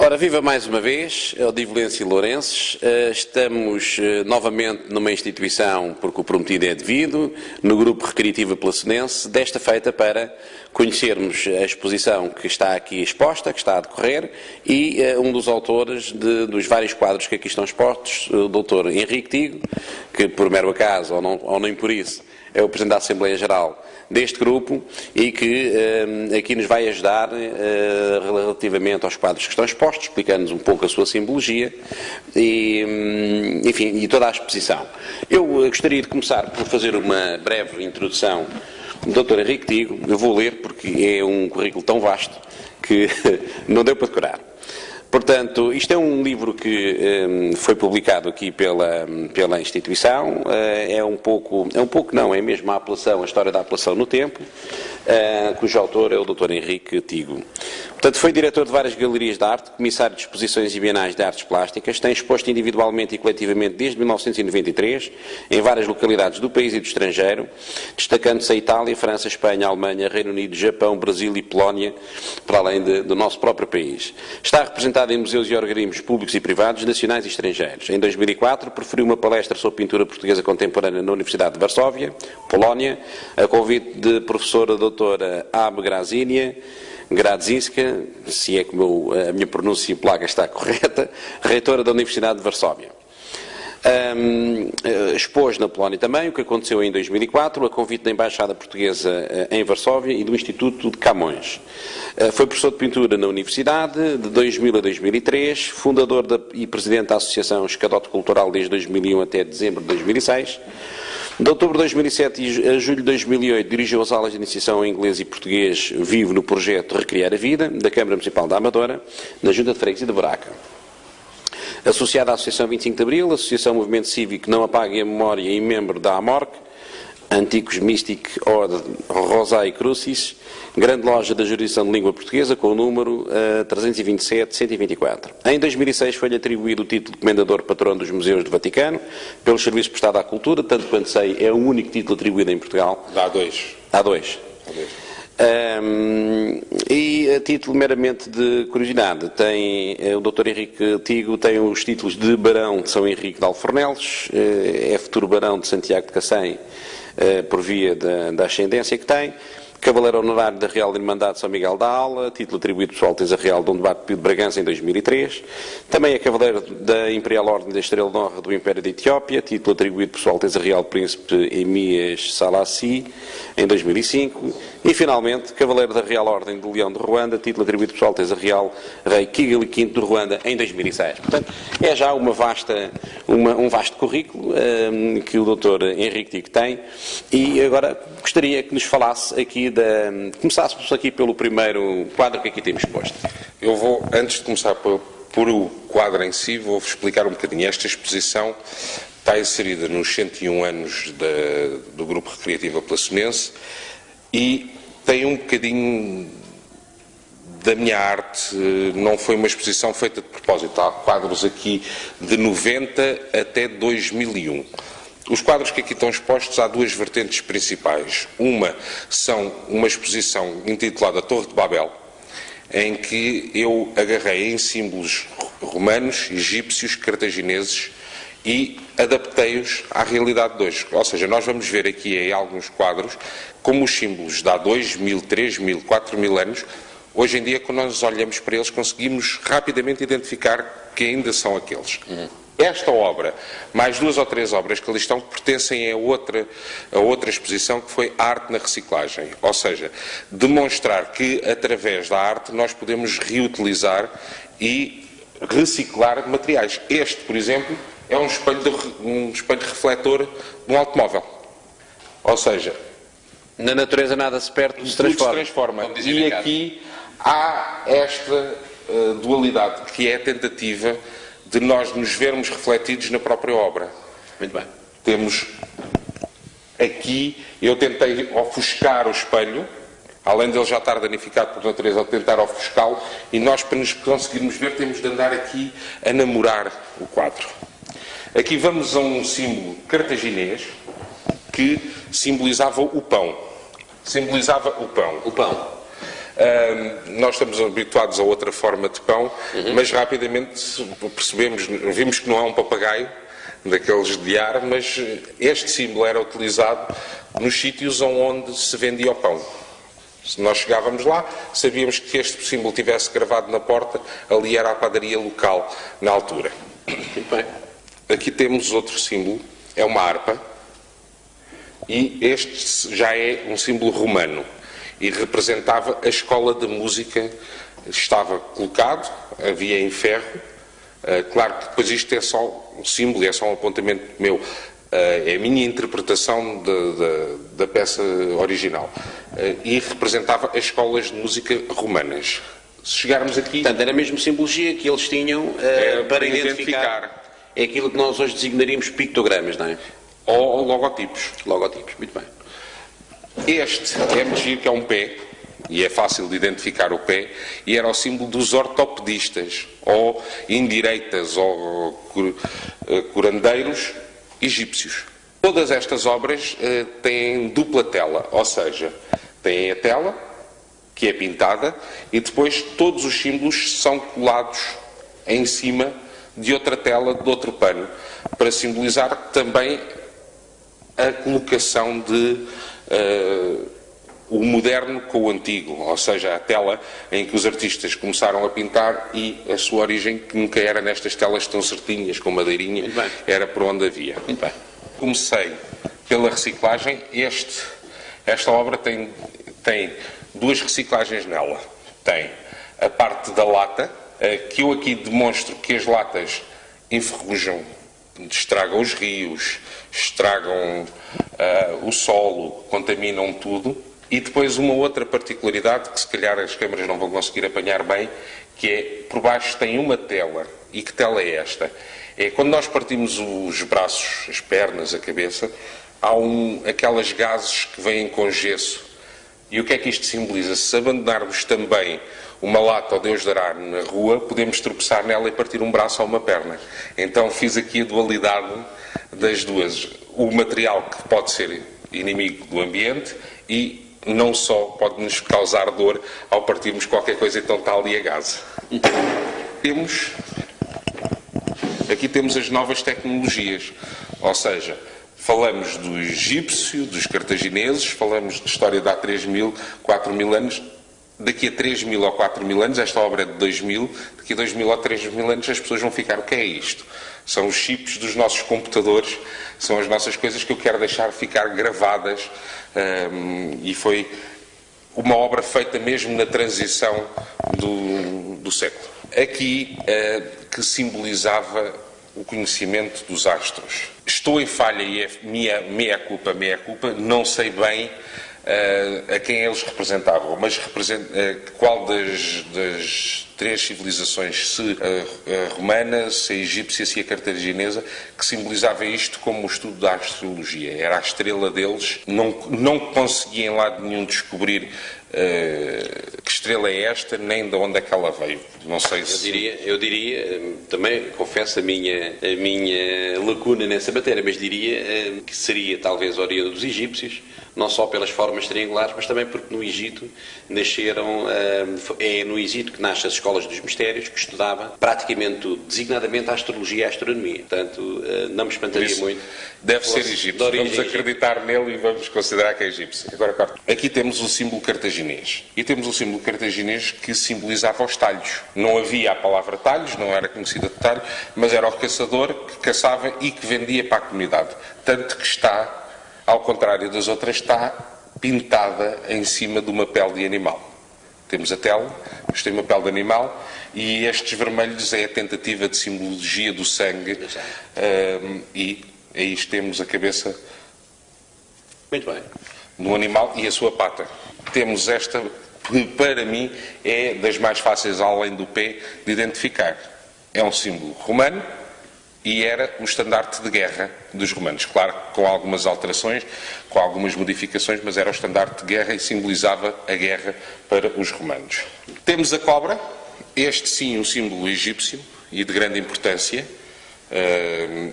Ora, viva mais uma vez, Odivelenses e Lourenços. Estamos novamente numa instituição, porque o prometido é devido, no Grupo Recreativo Placenense, desta feita para conhecermos a exposição que está aqui exposta, que está a decorrer, e um dos autores dos vários quadros que aqui estão expostos, o Dr. Henrique Tigo, que por mero acaso, ou nem por isso, é o Presidente da Assembleia Geral deste grupo e que aqui nos vai ajudar relativamente aos quadros que estão expostos, explicando-nos um pouco a sua simbologia e, enfim, e toda a exposição. Eu gostaria de começar por fazer uma breve introdução do Dr. Henrique Tigo. Eu vou ler porque é um currículo tão vasto que não deu para decorar. Portanto, isto é um livro que foi publicado aqui pela instituição, é mesmo a apelação, a história da apelação no tempo, cujo autor é o Dr. Henrique Tigo. Portanto, foi diretor de várias galerias de arte, comissário de exposições e bienais de artes plásticas, tem exposto individualmente e coletivamente desde 1993 em várias localidades do país e do estrangeiro, destacando-se a Itália, França, Espanha, Alemanha, Reino Unido, Japão, Brasil e Polónia, para além do nosso próprio país. Está representado em museus e organismos públicos e privados, nacionais e estrangeiros. Em 2004, proferiu uma palestra sobre pintura portuguesa contemporânea na Universidade de Varsóvia, Polónia, a convite de professora doutora Abe Gradzinska, se é que a minha pronúncia polaca está correta, reitora da Universidade de Varsóvia. Expôs na Polónia também, o que aconteceu em 2004, a convite da Embaixada Portuguesa em Varsóvia e do Instituto de Camões. Foi professor de pintura na Universidade, de 2000 a 2003, fundador e presidente da Associação Escadote Cultural desde 2001 até dezembro de 2006. De outubro de 2007 a julho de 2008 dirigiu as aulas de iniciação em inglês e português vivo no projeto Recriar a Vida, da Câmara Municipal da Amadora, na Junta de Freguesia de Buraca. Associado à Associação 25 de Abril, Associação Movimento Cívico Não Apague a Memória e membro da AMORC, Anticos Mystic Order Rosai Crucis, grande loja da jurisdição de língua portuguesa, com o número 327-124. Em 2006 foi-lhe atribuído o título de Comendador Patrono dos Museus do Vaticano, pelos serviços prestados à cultura, tanto quanto sei, é o único título atribuído em Portugal. Há dois. E a título meramente de curiosidade, o Dr. Henrique Tigo tem os títulos de Barão de São Henrique de Alfornelos, é futuro Barão de Santiago de Cacém, por via da ascendência que tem, Cavaleiro Honorário da Real Irmandade de São Miguel da Aula, título atribuído por Sua Alteza Real Dom Duarte Pio de Bragança em 2003. Também é Cavaleiro da Imperial Ordem da Estrela de Honra do Império da Etiópia, título atribuído por Sua Alteza Real Príncipe Emias Salassi em 2005. E, finalmente, Cavaleiro da Real Ordem do Leão de Ruanda, título atribuído por Sua Alteza Real Rei Kigali V de Ruanda em 2006. Portanto, é já um vasto currículo que o Dr. Henrique Tigo tem. E agora gostaria que nos falasse aqui começássemos aqui pelo primeiro quadro que aqui temos exposto. Eu vou, antes de começar por o quadro em si, vou-vos explicar um bocadinho. Esta exposição está inserida nos 101 anos do Grupo Recreativo Placenense e tem um bocadinho da minha arte. Não foi uma exposição feita de propósito. Há quadros aqui de 90 até 2001. Os quadros que aqui estão expostos, há duas vertentes principais. Uma são uma exposição intitulada Torre de Babel, em que eu agarrei em símbolos romanos, egípcios, cartagineses e adaptei-os à realidade de hoje. Ou seja, nós vamos ver aqui em alguns quadros como os símbolos de há 2.000, 3.000, 4.000 anos, hoje em dia, quando nós olhamos para eles, conseguimos rapidamente identificar que ainda são aqueles. Esta obra, mais duas ou três obras que ali estão, pertencem a outra exposição, que foi Arte na Reciclagem. Ou seja, demonstrar que, através da arte, nós podemos reutilizar e reciclar materiais. Este, por exemplo, é um espelho refletor de um automóvel. Ou seja, na natureza nada se perde, tudo se transforma. E aqui há esta dualidade, que é a tentativa de nós nos vermos refletidos na própria obra. Muito bem. Temos aqui, eu tentei ofuscar o espelho, além de ele já estar danificado por natureza, eu tentar ofuscá-lo, e nós, para nos conseguirmos ver, temos de andar aqui a namorar o quadro. Aqui vamos a um símbolo cartaginês que simbolizava o pão. O pão. Nós estamos habituados a outra forma de pão, mas rapidamente vimos que não é um papagaio daqueles de ar, mas este símbolo era utilizado nos sítios onde se vendia o pão. Se nós chegávamos lá, sabíamos que este símbolo tivesse gravado na porta, ali era a padaria local na altura. Muito bem. Aqui temos outro símbolo, é uma harpa, e este já é um símbolo romano e representava a escola de música, estava colocado, havia em ferro. Claro que depois isto é só um símbolo, é só um apontamento meu. É a minha interpretação da peça original. E representava as escolas de música romanas. Se chegarmos aqui... Portanto, era a mesma simbologia que eles tinham para identificar. É aquilo que nós hoje designaríamos pictogramas, não é? Ou logotipos. Logotipos, muito bem. Este é que é um pé, e é fácil de identificar o pé, e era o símbolo dos ortopedistas, ou indireitas, ou curandeiros egípcios. Todas estas obras têm dupla tela, ou seja, têm a tela, que é pintada, e depois todos os símbolos são colados em cima de outra tela, de outro pano, para simbolizar também a colocação de o moderno com o antigo, ou seja, a tela em que os artistas começaram a pintar e a sua origem, que nunca era nestas telas tão certinhas, com madeirinha, era por onde havia. Muito bem. Comecei pela reciclagem. Esta obra tem duas reciclagens nela. Tem a parte da lata, que eu aqui demonstro que as latas enferrujam, estragam os rios, estragam o solo, contaminam tudo. E depois uma outra particularidade, que se calhar as câmaras não vão conseguir apanhar bem, que é, por baixo tem uma tela. E que tela é esta? É quando nós partimos os braços, as pernas, a cabeça, há aquelas gases que vêm com gesso. E o que é que isto simboliza? Se abandonarmos também uma lata ao Deus dará na rua, podemos tropeçar nela e partir um braço ou uma perna. Então fiz aqui a dualidade das duas. O material que pode ser inimigo do ambiente e não só pode-nos causar dor ao partirmos qualquer coisa, então está ali a gás. Aqui temos as novas tecnologias, ou seja, falamos do egípcio, dos cartagineses, falamos de história de há 3.000, 4.000 anos. Daqui a 3.000 ou 4.000 anos, esta obra é de 2.000, daqui a 2.000 ou 3.000 anos as pessoas vão ficar, o que é isto? São os chips dos nossos computadores, são as nossas coisas que eu quero deixar ficar gravadas, e foi uma obra feita mesmo na transição do século. Aqui, que simbolizava o conhecimento dos astros. Estou em falha e é meia culpa, não sei bem a quem eles representavam, mas qual das três civilizações, se a romana, se a egípcia, se a cartaginesa, que simbolizava isto como o estudo da astrologia. Era a estrela deles, não conseguia em lado nenhum descobrir que estrela é esta, nem de onde é que ela veio. Não sei se... Eu diria, também confesso a minha lacuna nessa matéria, mas diria que seria talvez a oriunda dos egípcios, não só pelas formas triangulares, mas também porque no Egito nasceram, é no Egito que nascem as escolas dos mistérios, que estudava praticamente tudo, designadamente a astrologia e a astronomia. Portanto, não me espantaria muito. Deve ser egípcio. Vamos acreditar nele e vamos considerar que é egípcio. Agora, aqui temos o símbolo cartaginês. E temos o símbolo cartaginês que simbolizava os talhos. Não havia a palavra talhos, não era conhecida de talho, mas era o caçador que caçava e que vendia para a comunidade. Tanto que está, ao contrário das outras, está pintada em cima de uma pele de animal. Temos a tela, mas tem uma pele de animal, e estes vermelhos é a tentativa de simbologia do sangue, e aí temos a cabeça muito bem no animal e a sua pata. Temos esta, que para mim é das mais fáceis, além do pé, de identificar. É um símbolo romano, e era o estandarte de guerra dos romanos. Claro, com algumas alterações, com algumas modificações, mas era o estandarte de guerra e simbolizava a guerra para os romanos. Temos a cobra, este sim um símbolo egípcio e de grande importância.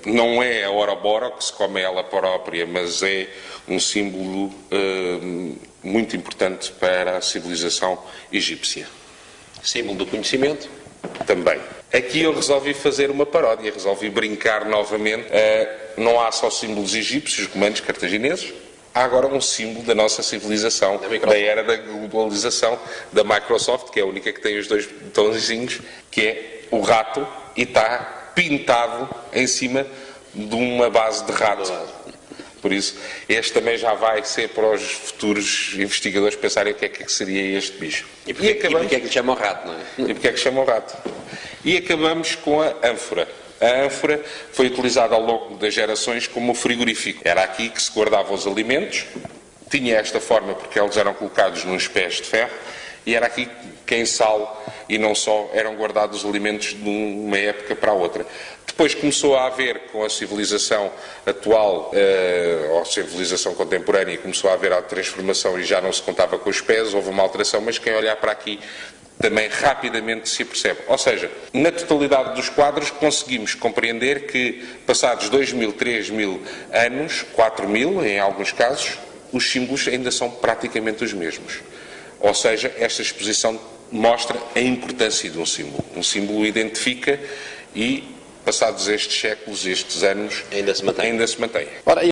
Não é a Ouroboros, como é ela própria, mas é um símbolo muito importante para a civilização egípcia. Símbolo do conhecimento. Também. Aqui eu resolvi fazer uma paródia, resolvi brincar novamente. Não há só símbolos egípcios, romanos, cartagineses. Há agora um símbolo da nossa civilização, da era da globalização, da Microsoft, que é a única que tem os dois botõezinhos, que é o rato, e está pintado em cima de uma base de rato. Por isso, este também já vai ser para os futuros investigadores pensarem o que é que seria este bicho. E porquê é que lhe chamam rato, não é? E porquê é que chamam rato? E acabamos com a ânfora. A ânfora foi utilizada ao longo das gerações como frigorífico. Era aqui que se guardavam os alimentos, tinha esta forma porque eles eram colocados nos pés de ferro, e era aqui que em sal e não só eram guardados os alimentos de uma época para a outra. Depois começou a haver, com a civilização atual, ou civilização contemporânea, começou a haver a transformação e já não se contava com os pés, houve uma alteração, mas quem olhar para aqui também rapidamente se percebe. Ou seja, na totalidade dos quadros conseguimos compreender que, passados 2.000, 3.000 anos, 4.000 em alguns casos, os símbolos ainda são praticamente os mesmos. Ou seja, esta exposição mostra a importância de um símbolo. Um símbolo identifica e, passados estes séculos, estes anos, ainda se mantém. Ainda se mantém. Ora,